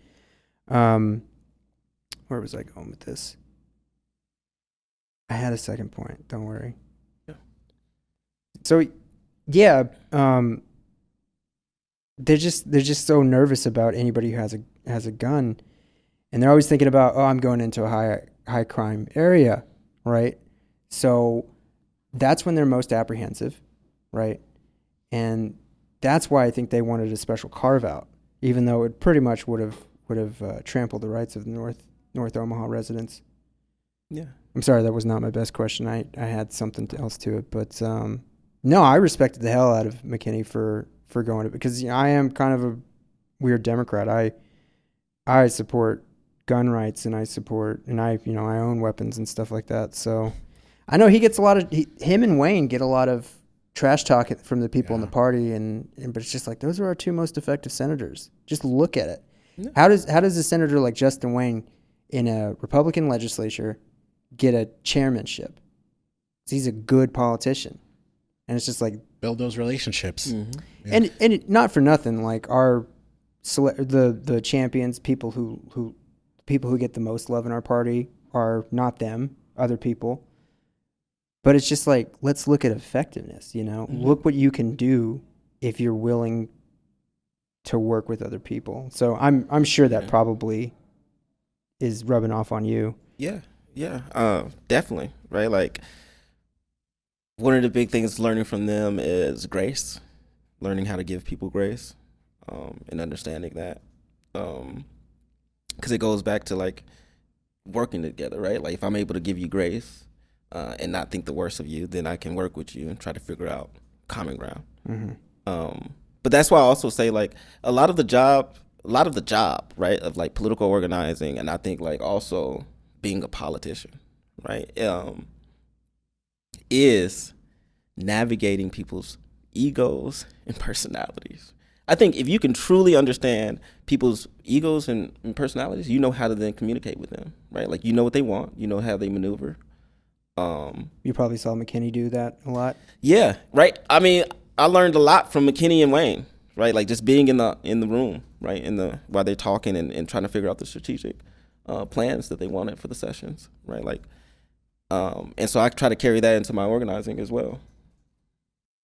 where was I going with this? I had a second point. Don't worry. So, yeah, they're just so nervous about anybody who has a gun, and they're always thinking about, I'm going into a high crime area, right? So that's when they're most apprehensive, right? And that's why I think they wanted a special carve out, even though it pretty much would have trampled the rights of the North Omaha residents. Yeah, I'm sorry, that was not my best question. I had something else to it, but. No, I respected the hell out of McKinney for going to, because I am kind of a weird Democrat. I support gun rights, and I own weapons and stuff like that. So I know he gets a lot of him and Wayne get a lot of trash talk from the people in the party, but it's just like those are our two most effective senators. Just look at it. Yeah. How does a senator like Justin Wayne in a Republican legislature get a chairmanship. He's a good politician. And it's just like build those relationships. Mm-hmm. Yeah. And not for nothing, like the champions, people who get the most love in our party are not them, other people. But it's just like, let's look at effectiveness, Mm-hmm. Look what you can do if you're willing to work with other people. So I'm sure that probably is rubbing off on you. Yeah, definitely, right? Like, one of the big things learning from them is grace, learning how to give people grace, and understanding that, because it goes back to like working together, right? Like, if I'm able to give you grace and not think the worst of you, then I can work with you and try to figure out common ground. Mm-hmm. But that's why I also say, like, a lot of the job, right, of like political organizing, and I think like also being a politician, right, is navigating people's egos and personalities. I think if you can truly understand people's egos and personalities, you know how to then communicate with them, right? Like, you know what they want, you know how they maneuver. You probably saw McKinney do that a lot. Yeah, right. I mean, I learned a lot from McKinney and Wayne, right? Like, just being in the room, right, while they're talking and trying to figure out the strategic plans that they wanted for the sessions, right? Like, and so I try to carry that into my organizing as well.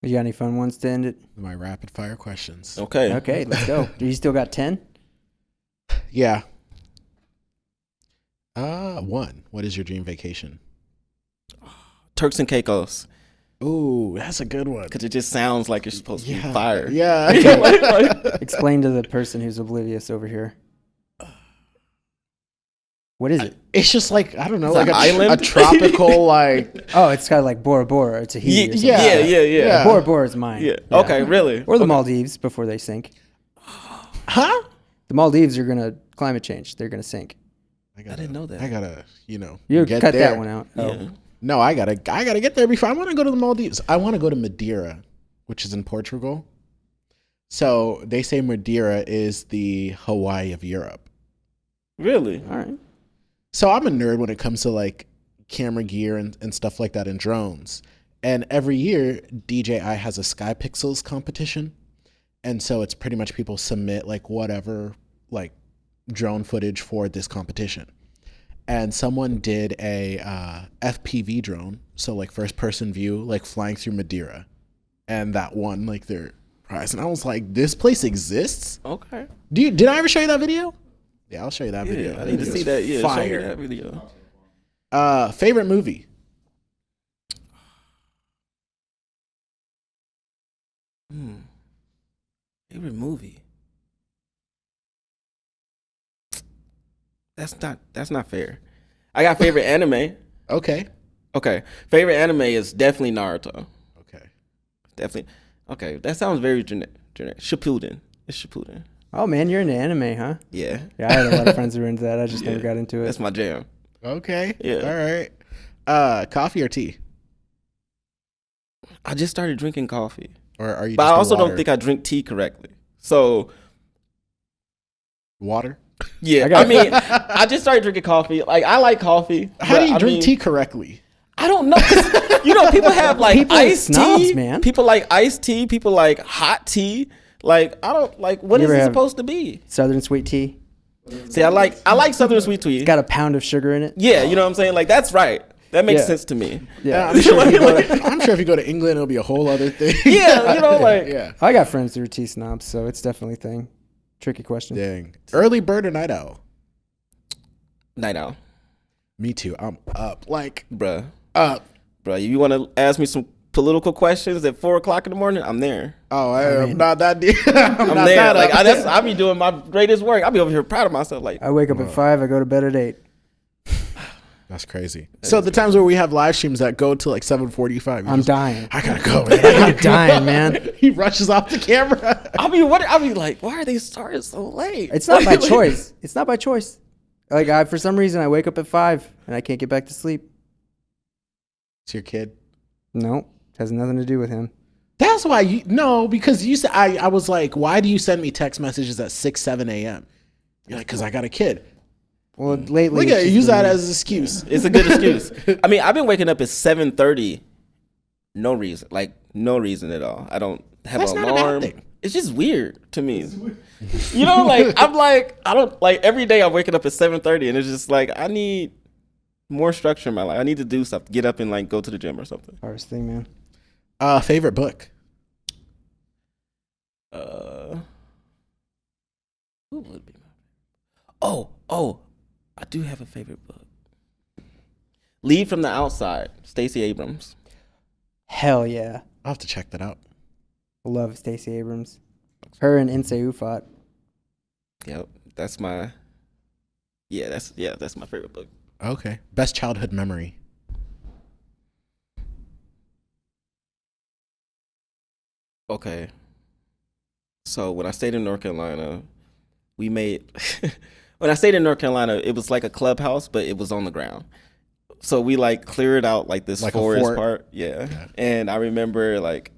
You got any fun ones to end it? My rapid fire questions. Okay, let's go. Do you still got 10? Yeah. 1. What is your dream vacation? Turks and Caicos. Ooh, that's a good one. Because it just sounds like you're supposed to be fire. Yeah. Explain to the person who's oblivious over here. What is it? It's just like, I don't know, It's like an island? a tropical, like... Oh, it's kind of like Bora Bora or Tahiti or something. Yeah. Bora Bora is mine. Yeah. Okay, really? Or the Maldives before they sink. Huh? The Maldives are going to climate change. They're going to sink. I didn't know that. I gotta, You get cut there. that one out. Yeah. Oh. No, I gotta get there before. I want to go to the Maldives. I want to go to Madeira, which is in Portugal. So they say Madeira is the Hawaii of Europe. Really? All right. So I'm a nerd when it comes to like camera gear and stuff like that and drones. And every year DJI has a Sky Pixels competition. And so it's pretty much people submit like whatever like drone footage for this competition. And someone did a FPV drone, so like first person view, like flying through Madeira, and that won like their prize. And I was like, this place exists? Okay. Did I ever show you that video? Yeah, I'll show you that video. I need to see that. Yeah, fire. show me that video. Favorite movie? Favorite movie? That's not fair. I got favorite anime. Okay. Favorite anime is definitely Naruto. Okay. Definitely. Okay, that sounds very generic. Shippuden. It's Shippuden. Oh, man, you're into anime, huh? Yeah. Yeah, I had a lot of friends who were into that. I just never got into it. That's my jam. Okay. Yeah. All right. Coffee or tea? I just started drinking coffee. Or are you? But just I also water? don't think I drink tea correctly. So. Water? Yeah. I mean, I just started drinking coffee. Like, I like coffee. How do you drink tea correctly? I don't know. People have like people iced snobs, tea. Man. People like iced tea. People like hot tea. Like, I don't like. What is it supposed to be? Southern sweet tea. See, I like Southern sweet tea. It's got a pound of sugar in it. Yeah, you know what I'm saying? Like, that's right. That makes sense to me. Yeah, I'm sure if you go to England, it'll be a whole other thing. Yeah, like. Yeah. I got friends who are tea snobs, so it's definitely a thing. Tricky question. Dang. Early bird or night owl? Night owl. Me too. I'm up. Like, Bruh. up. Bruh, you want to ask me some political questions at 4:00 in the morning? I'm there. Oh, I'm not that deep. I'm there. Like, I be doing my greatest work. I be over here proud of myself. Like, I wake up at 5. I go to bed at 8. That's crazy. So the times where we have live streams that go to like 7:45, I'm dying. I gotta go, man. I'm dying, man. He rushes off the camera. I mean, like, why are they starting so late? It's not by choice. It's not by choice. Like, for some reason, I wake up at 5 and I can't get back to sleep. It's your kid. No, has nothing to do with him. That's why because you said I was like, why do you send me text messages at 6, 7 a.m.? You're like, because I got a kid. Well, lately, Look at use that as an excuse. It's a good excuse. I mean, I've been waking up at 7:30. No reason, like no reason at all. I don't have That's an not a bad alarm. thing. It's just weird to me. You know, like I'm like I don't like every day I'm waking up at 7:30, and it's just like I need more structure in my life. I need to do stuff, get up and like go to the gym or something. Hardest thing, man. Favorite book? Who would be my oh, I do have a favorite book. Lead from the Outside, Stacey Abrams. Hell yeah. I'll have to check that out. Love Stacey Abrams. Her and Insei Ufot. Yep, that's my favorite book. Okay. Best childhood memory? Okay. So when I stayed in North Carolina, when I stayed in North Carolina, it was like a clubhouse, but it was on the ground. So we like cleared out like this like forest part. Yeah. And I remember like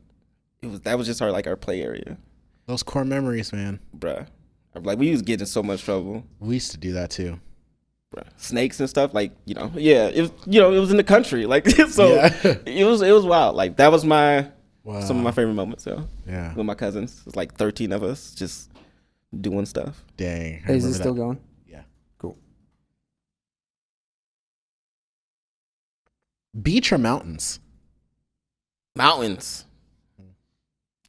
that was just our play area. Those core memories, man. Bruh. Like we was getting in so much trouble. We used to do that too. Bruh. Snakes and stuff, like, it was in the country. Like so it was wild. Like that was some of my favorite moments, Yeah. With my cousins. It's like 13 of us just doing stuff. Dang. Is it still going? Yeah. Cool. Beach or mountains? Mountains.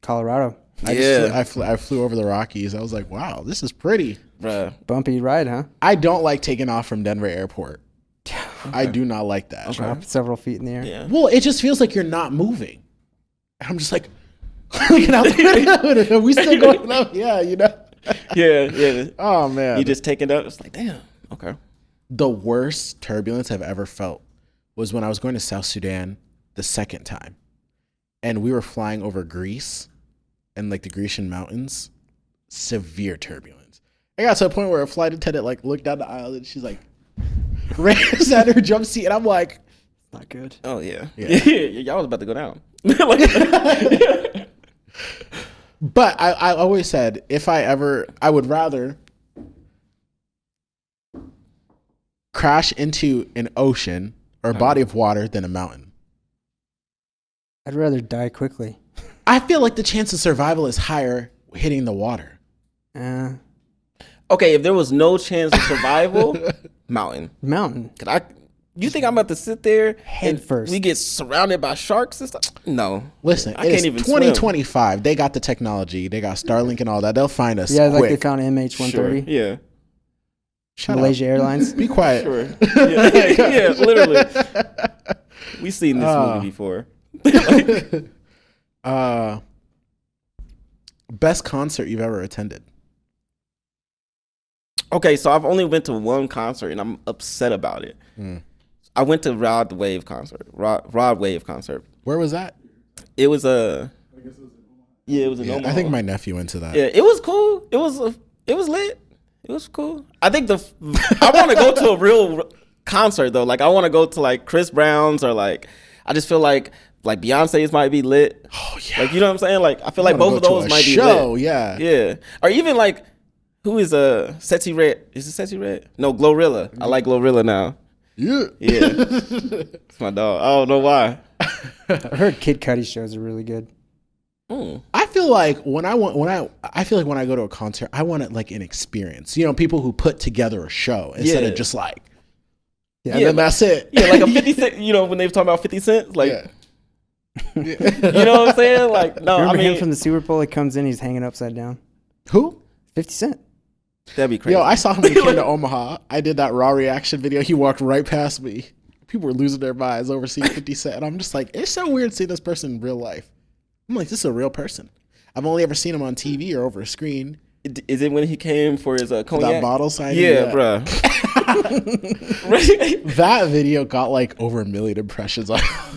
Colorado. I flew over the Rockies. I was like, wow, this is pretty. Bruh. Bumpy ride, huh? I don't like taking off from Denver Airport. I do not like that. Drop several feet in the air. Yeah. Well, it just feels like you're not moving. And I'm just like, looking out the window. Are we still going up? Yeah, Yeah. Oh, man. You just take it up. It's like, damn. Okay. The worst turbulence I've ever felt was when I was going to South Sudan the second time. And we were flying over Greece and like the Grecian mountains. Severe turbulence. I got to a point where a flight attendant like looked down the aisle and she's like, raised at her jump seat. And I'm like, Not good. Oh, yeah. Yeah. Y'all was about to go down. But I always said, I would rather crash into an ocean or a body of water than a mountain. I'd rather die quickly. I feel like the chance of survival is higher hitting the water. Okay, if there was no chance of survival, mountain. Mountain. You think I'm about to sit there Head first. We get surrounded by sharks and stuff? No. Listen, I can't even 2025. Swim. They got the technology. They got Starlink and all that. They'll find us. Yeah, quick. like they found MH130. Sure. Yeah. Shut Malaysia up. Airlines. Be quiet. Sure. Yeah, literally. We've seen this movie before. Best concert you've ever attended? Okay, so I've only went to one concert and I'm upset about it. I went to Rod Wave concert. Where was that? It was it was in Omaha. I think my nephew went to that. Yeah, it was cool. It was lit. It was cool. I think I want to go to a real concert though. Like I want to go to like Chris Brown's or like I just feel like Beyonce's might be lit. Oh yeah. Like you know what I'm saying? Like I feel like both of those might be lit. Yeah. Yeah. Or even like who is Sexy Red? Is it Sexy Red? No, Glorilla. I like Glorilla now. Yeah. It's my dog. I don't know why. I heard Kid Cudi shows are really good. I feel like when I go to a concert, I want it like an experience. You know, people who put together a show instead of just like, and then that's it. Yeah, like a 50 Cent. You know, when they were talking about 50 Cent, like, you know what I'm saying? Like, no, Remember I mean, him from the Super Bowl? He comes in, he's hanging upside down. Who? 50 Cent. That'd be crazy. Yo, I saw him when he came to Omaha. I did that raw reaction video. He walked right past me. People were losing their minds over seeing 50 Cent. And I'm just like, it's so weird seeing this person in real life. I'm like, this is a real person. I've only ever seen him on TV or over a screen. Is it when he came for his cognac? That bottle signing? Yeah, bruh. That video got like over 1 million impressions.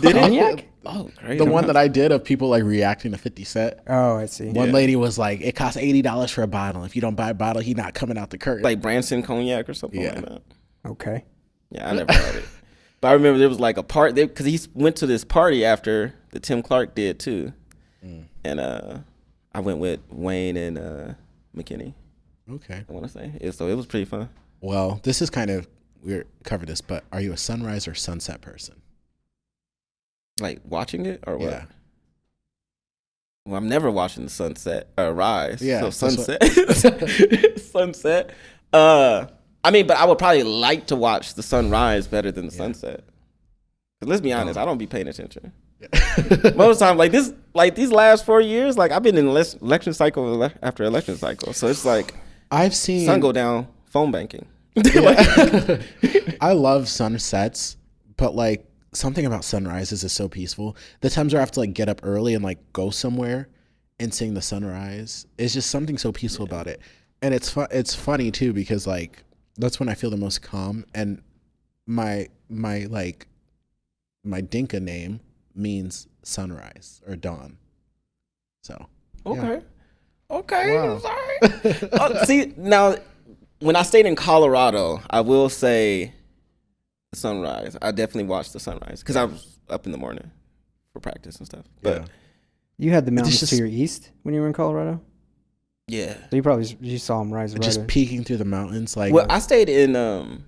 Did it? Cognac? Oh, great. The one that I did of people like reacting to 50 Cent. Oh, I see. One lady was like, it costs $80 for a bottle. If you don't buy a bottle, he's not coming out the curtain. Like Branson cognac or something like that. Okay. Yeah, I never had it. But I remember there was like a part there because he went to this party after the Tim Clark did too. And I went with Wayne and McKinney. Okay. I want to say. So it was pretty fun. Well, this is kind of, we covered this, but are you a sunrise or sunset person? Like watching it or what? Yeah. Well, I'm never watching the sunset or rise. Yeah. So sunset. Sunset. I mean, but I would probably like to watch the sunrise better than the sunset. 'Cause let's be honest, I don't be paying attention. Most of the time, like these last 4 years, like I've been in election cycle after election cycle. So it's like I've seen sun go down, phone banking. Yeah. I love sunsets, but like something about sunrises is so peaceful. The times where I have to like get up early and like go somewhere and seeing the sunrise, it's just something so peaceful about it. And it's funny too, because like that's when I feel the most calm. And my Dinka name means sunrise or dawn. So okay. Wow. Sorry. See, now when I stayed in Colorado, I will say the sunrise. I definitely watched the sunrise because I was up in the morning for practice and stuff. But you had the mountains to your east when you were in Colorado. Yeah, so you saw them rise. Just peeking through the mountains, like. Well, I stayed in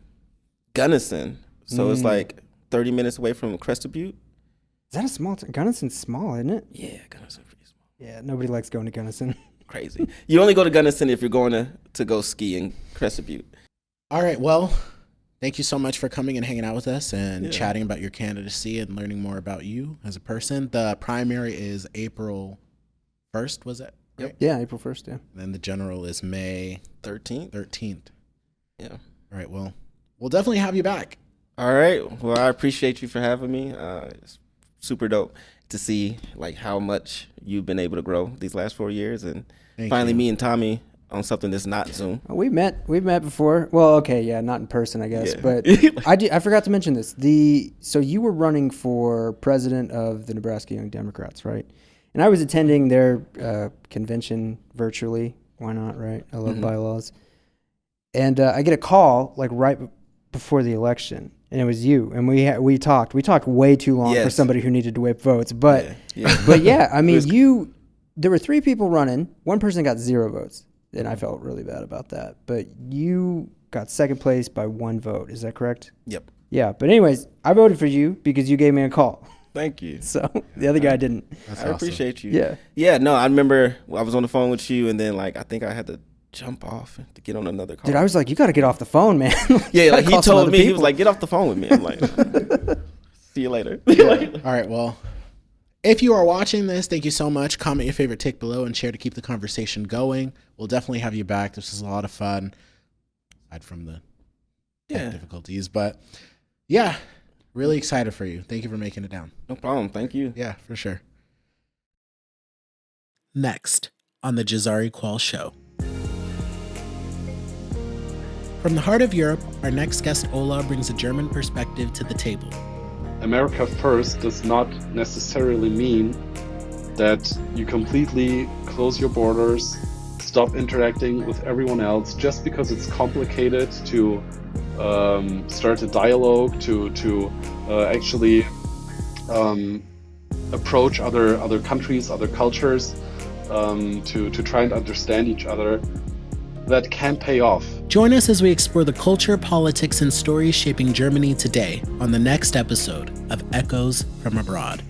Gunnison, so it's like 30 minutes away from Crested Butte. Is that a small town? Gunnison's small, isn't it? Yeah, Gunnison's pretty small. Yeah, nobody likes going to Gunnison. Crazy. You only go to Gunnison if you're going to go ski in Crested Butte. All right, well, thank you so much for coming and hanging out with us and chatting about your candidacy and learning more about you as a person. The primary is April 1st, was it? Yep. Yeah, April 1st, yeah. And then the general is May 13th. Yeah. All right, well, we'll definitely have you back. All right. Well, I appreciate you for having me. It's super dope to see like how much you've been able to grow these last 4 years, and finally me and Tommy on something that's not Zoom. We've met before. Well, okay, yeah, not in person, I guess. Yeah. But I forgot to mention this. So you were running for president of the Nebraska Young Democrats, right? And I was attending their convention virtually. Why not, right? I love bylaws. And I get a call like right before the election, and it was you. And we talked. We talked way too long for somebody who needed to whip votes. But I mean, there were 3 people running. One person got 0 votes, and I felt really bad about that. But you got second place by 1 vote. Is that correct? Yep. Yeah. But anyways, I voted for you because you gave me a call. Thank you. So the other guy didn't. I appreciate you. Yeah. Yeah. No, I remember I was on the phone with you, and then like I think I had to jump off to get on another call. Dude, I was like, you got to get off the phone, man. Yeah, like he told me, he was like, get off the phone with me. I'm like, see you later. All right, well, if you are watching this, thank you so much. Comment your favorite take below and share to keep the conversation going. We'll definitely have you back. This was a lot of fun, aside from the difficulties. But yeah, really excited for you. Thank you for making it down. No problem. Thank you. Yeah, for sure. Next on the Jazari Qual Show. From the heart of Europe, our next guest Ola brings a German perspective to the table. America first does not necessarily mean that you completely close your borders, stop interacting with everyone else just because it's complicated to start a dialogue, to actually approach other countries, other cultures, to try and understand each other. That can pay off. Join us as we explore the culture, politics, and stories shaping Germany today on the next episode of Echoes from Abroad.